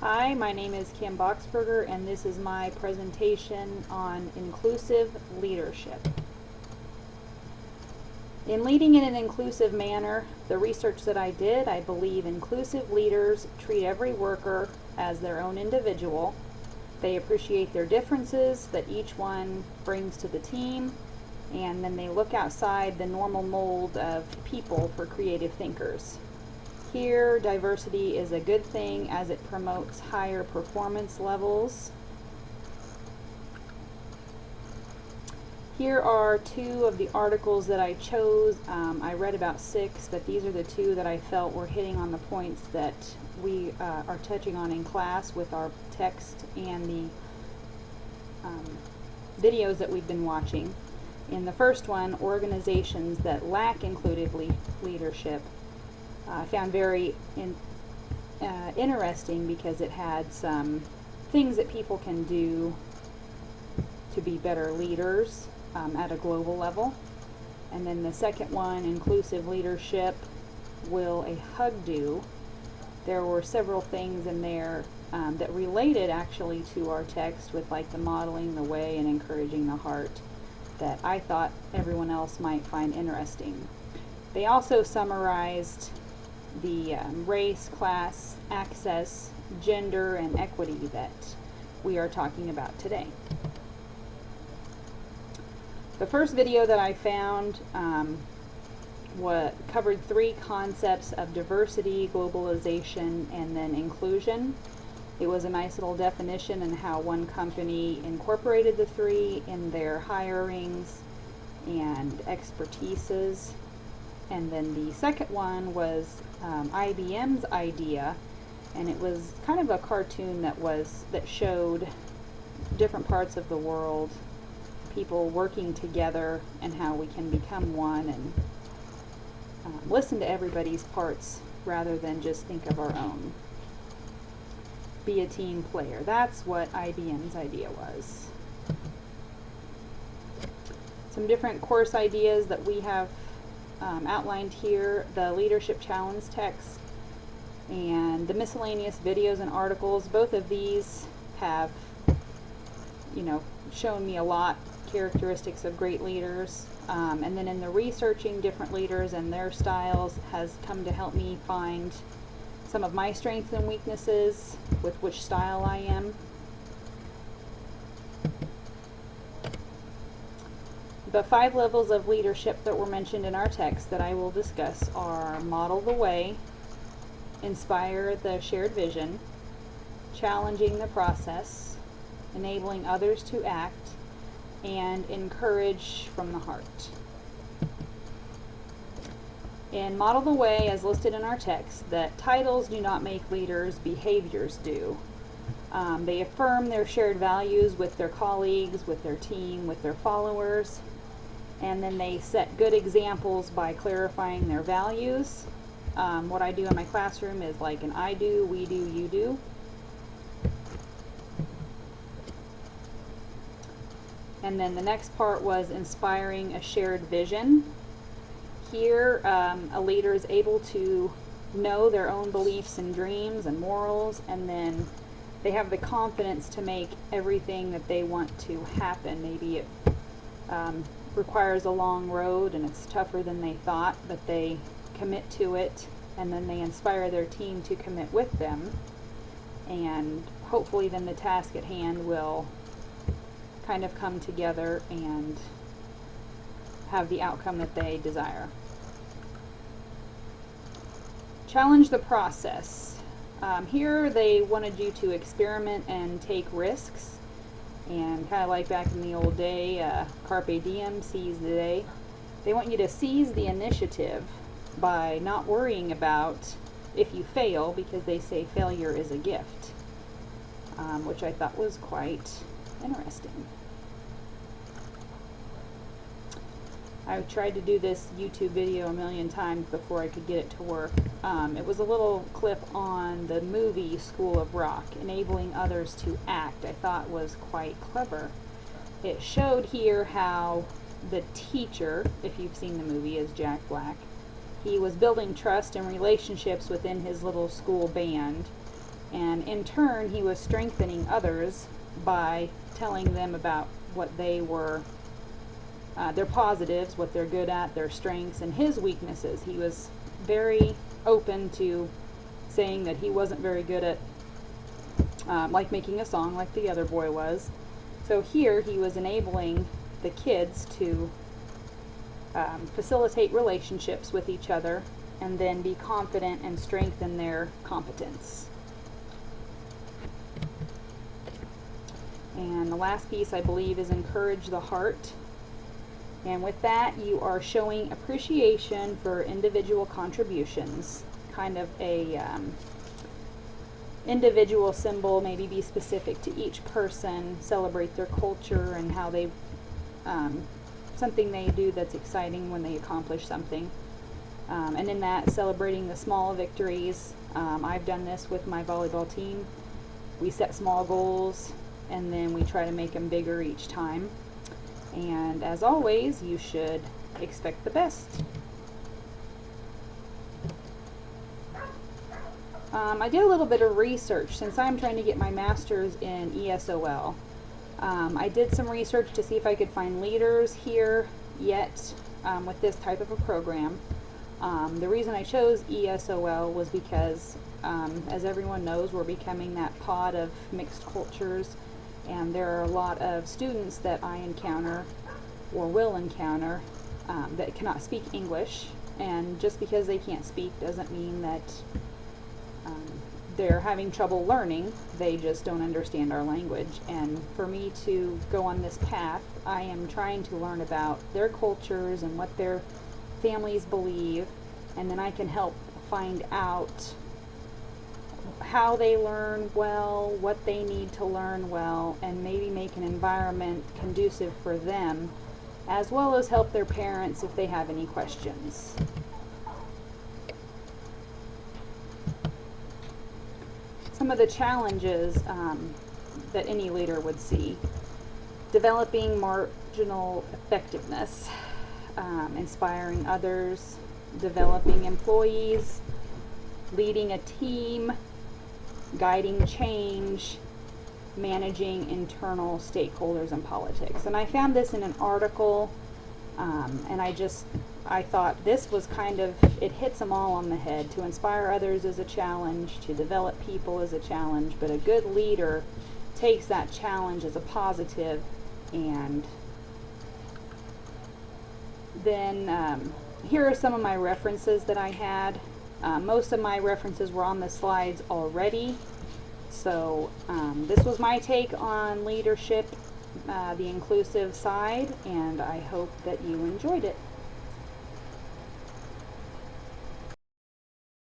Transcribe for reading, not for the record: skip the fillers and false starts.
Hi, my name is Kim Boxberger, and this is my presentation on inclusive leadership. In leading in an inclusive manner, the research that I did, I believe inclusive leaders treat every worker as their own individual. They appreciate their differences that each one brings to the team, and then they look outside the normal mold of people for creative thinkers. Here, diversity is a good thing as it promotes higher performance levels. Here are two of the articles that I chose. I read about 6, but these are the two that I felt were hitting on the points that we are touching on in class with our text and the videos that we've been watching. In the first one, organizations that lack inclusive leadership, I found very interesting because it had some things that people can do to be better leaders at a global level. And then the second one, inclusive leadership, will a hug do? There were several things in there that related actually to our text with like the modeling the way and encouraging the heart that I thought everyone else might find interesting. They also summarized the race, class, access, gender, and equity that we are talking about today. The first video that I found covered 3 concepts of diversity, globalization, and then inclusion. It was a nice little definition and how one company incorporated the 3 in their hirings and expertises. And then the second one was IBM's idea, and it was kind of a cartoon that showed different parts of the world, people working together, and how we can become one and listen to everybody's parts rather than just think of our own. Be a team player. That's what IBM's idea was. Some different course ideas that we have outlined here: the leadership challenge text and the miscellaneous videos and articles. Both of these have, shown me a lot, characteristics of great leaders. And then in the researching different leaders and their styles has come to help me find some of my strengths and weaknesses with which style I am. The 5 levels of leadership that were mentioned in our text that I will discuss are: model the way, inspire the shared vision, challenging the process, enabling others to act, and encourage from the heart. In model the way, as listed in our text, that titles do not make leaders, behaviors do. They affirm their shared values with their colleagues, with their team, with their followers. And then they set good examples by clarifying their values. What I do in my classroom is like an I do, we do, you do. And then the next part was inspiring a shared vision. Here, a leader is able to know their own beliefs and dreams and morals, and then they have the confidence to make everything that they want to happen. Maybe it requires a long road and it's tougher than they thought, but they commit to it, and then they inspire their team to commit with them, and hopefully then the task at hand will kind of come together and have the outcome that they desire. Challenge the process. Here they wanted you to experiment and take risks, and kind of like back in the old day, carpe diem, seize the day. They want you to seize the initiative by not worrying about if you fail, because they say failure is a gift, which I thought was quite interesting. I tried to do this YouTube video a million times before I could get it to work. It was a little clip on the movie School of Rock, enabling others to act. I thought was quite clever. It showed here how the teacher, if you've seen the movie, is Jack Black. He was building trust and relationships within his little school band, And in turn, he was strengthening others by telling them about what they were, their positives, what they're good at, their strengths, and his weaknesses. He was very open to saying that he wasn't very good at, like making a song like the other boy was. So here he was enabling the kids to facilitate relationships with each other and then be confident and strengthen their competence. And the last piece, I believe, is encourage the heart. And with that, you are showing appreciation for individual contributions, kind of a individual symbol, maybe be specific to each person, celebrate their culture and how they, something they do that's exciting when they accomplish something. And in that, celebrating the small victories. I've done this with my volleyball team. We set small goals and then we try to make them bigger each time. And as always, you should expect the best. I did a little bit of research since I'm trying to get my master's in ESOL. I did some research to see if I could find leaders here yet with this type of a program. The reason I chose ESOL was because, as everyone knows, we're becoming that pod of mixed cultures, and there are a lot of students that I encounter or will encounter that cannot speak English, and just because they can't speak doesn't mean that they're having trouble learning. They just don't understand our language. And for me to go on this path, I am trying to learn about their cultures and what their families believe, and then I can help find out how they learn well, what they need to learn well, and maybe make an environment conducive for them, as well as help their parents if they have any questions. Some of the challenges that any leader would see: developing marginal effectiveness, inspiring others, developing employees, leading a team, guiding change, managing internal stakeholders and politics. And I found this in an article, and I thought this was kind of, it hits them all on the head. To inspire others is a challenge, to develop people is a challenge, but a good leader takes that challenge as a positive. And then here are some of my references that I had. Most of my references were on the slides already. So this was my take on leadership, the inclusive side, and I hope that you enjoyed it.